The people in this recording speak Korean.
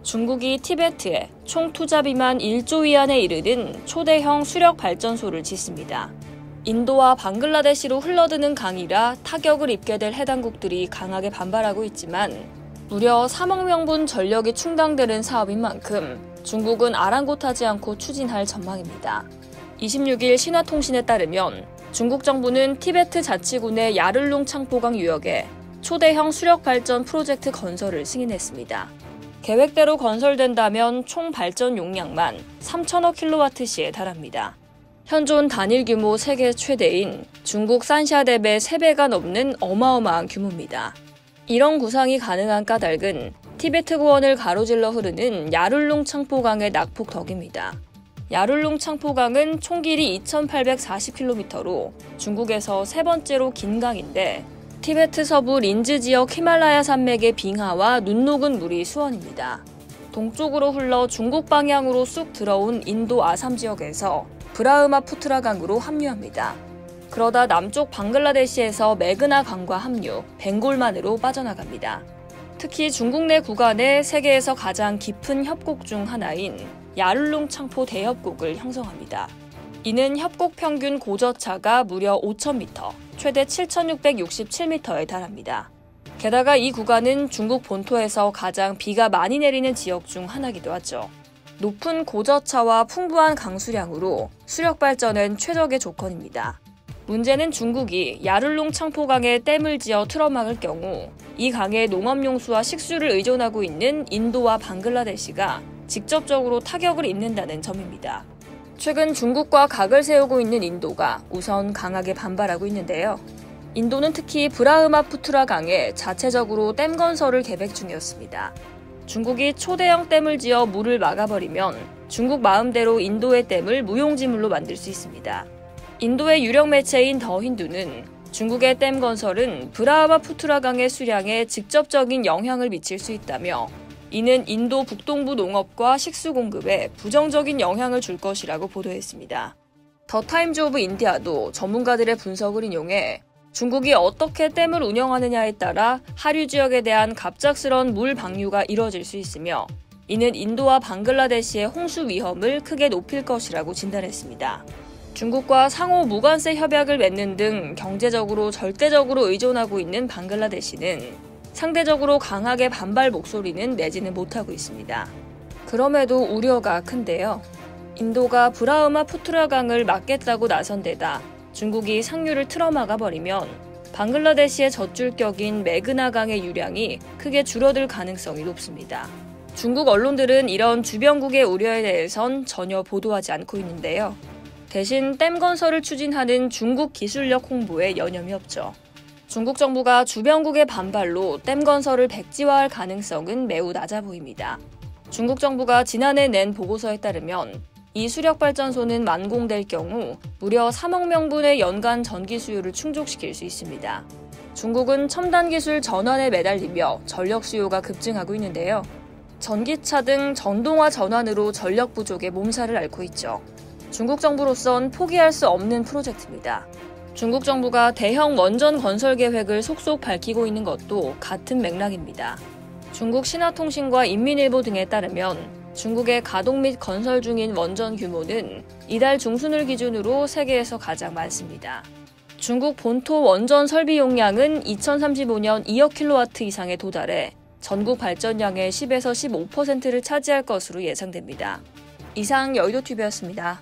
중국이 티베트에 총 투자비만 1조 위안에 이르는 초대형 수력 발전소를 짓습니다. 인도와 방글라데시로 흘러드는 강이라 타격을 입게 될 해당국들이 강하게 반발하고 있지만 무려 3억 명분 전력이 충당되는 사업인 만큼 중국은 아랑곳하지 않고 추진할 전망입니다. 26일 신화통신에 따르면 중국 정부는 티베트 자치군의 야를룽 창포강 유역에 초대형 수력 발전 프로젝트 건설을 승인했습니다. 계획대로 건설된다면 총 발전 용량만 3천억 킬로와트시에 달합니다. 현존 단일 규모 세계 최대인 중국 산샤댐의 3배가 넘는 어마어마한 규모입니다. 이런 구상이 가능한 까닭은 티베트 고원을 가로질러 흐르는 야룰룽 창포강의 낙폭 덕입니다. 야룰룽 창포강은 총 길이 2,840km로 중국에서 세 번째로 긴 강인데 티베트 서부 린즈 지역 히말라야 산맥의 빙하와 눈 녹은 물이 수원입니다. 동쪽으로 흘러 중국 방향으로 쑥 들어온 인도 아삼 지역에서 브라흐마푸트라 강으로 합류합니다. 그러다 남쪽 방글라데시에서 메그나 강과 합류, 벵골만으로 빠져나갑니다. 특히 중국 내 구간에 세계에서 가장 깊은 협곡 중 하나인 야룰룽 창포 대협곡을 형성합니다. 이는 협곡 평균 고저차가 무려 5,000m, 최대 7,667m에 달합니다. 게다가 이 구간은 중국 본토에서 가장 비가 많이 내리는 지역 중 하나이기도 하죠. 높은 고저차와 풍부한 강수량으로 수력 발전은 최적의 조건입니다. 문제는 중국이 야룰룽 창포강에 댐을 지어 틀어막을 경우 이 강에 농업용수와 식수를 의존하고 있는 인도와 방글라데시가 직접적으로 타격을 입는다는 점입니다. 최근 중국과 각을 세우고 있는 인도가 우선 강하게 반발하고 있는데요. 인도는 특히 브라흐마푸트라 강에 자체적으로 댐 건설을 계획 중이었습니다. 중국이 초대형 댐을 지어 물을 막아버리면 중국 마음대로 인도의 댐을 무용지물로 만들 수 있습니다. 인도의 유력 매체인 더 힌두는 중국의 댐 건설은 브라흐마푸트라 강의 수량에 직접적인 영향을 미칠 수 있다며 이는 인도 북동부 농업과 식수 공급에 부정적인 영향을 줄 것이라고 보도했습니다. 더 타임즈 오브 인디아도 전문가들의 분석을 인용해 중국이 어떻게 댐을 운영하느냐에 따라 하류 지역에 대한 갑작스런 물 방류가 이뤄질 수 있으며 이는 인도와 방글라데시의 홍수 위험을 크게 높일 것이라고 진단했습니다. 중국과 상호 무관세 협약을 맺는 등 경제적으로 절대적으로 의존하고 있는 방글라데시는 상대적으로 강하게 반발 목소리는 내지는 못하고 있습니다. 그럼에도 우려가 큰데요. 인도가 브라흐마푸트라 강을 막겠다고 나선 데다 중국이 상류를 틀어막아 버리면 방글라데시의 젖줄격인 메그나 강의 유량이 크게 줄어들 가능성이 높습니다. 중국 언론들은 이런 주변국의 우려에 대해선 전혀 보도하지 않고 있는데요. 대신 댐 건설을 추진하는 중국 기술력 홍보에 여념이 없죠. 중국 정부가 주변국의 반발로 댐 건설을 백지화할 가능성은 매우 낮아 보입니다. 중국 정부가 지난해 낸 보고서에 따르면 이 수력발전소는 완공될 경우 무려 3억 명분의 연간 전기 수요를 충족시킬 수 있습니다. 중국은 첨단 기술 전환에 매달리며 전력 수요가 급증하고 있는데요. 전기차 등 전동화 전환으로 전력 부족에 몸살을 앓고 있죠. 중국 정부로선 포기할 수 없는 프로젝트입니다. 중국 정부가 대형 원전 건설 계획을 속속 밝히고 있는 것도 같은 맥락입니다. 중국 신화통신과 인민일보 등에 따르면 중국의 가동 및 건설 중인 원전 규모는 이달 중순을 기준으로 세계에서 가장 많습니다. 중국 본토 원전 설비 용량은 2035년 2억 킬로와트 이상에 도달해 전국 발전량의 10에서 15%를 차지할 것으로 예상됩니다. 이상 여의도TV였습니다.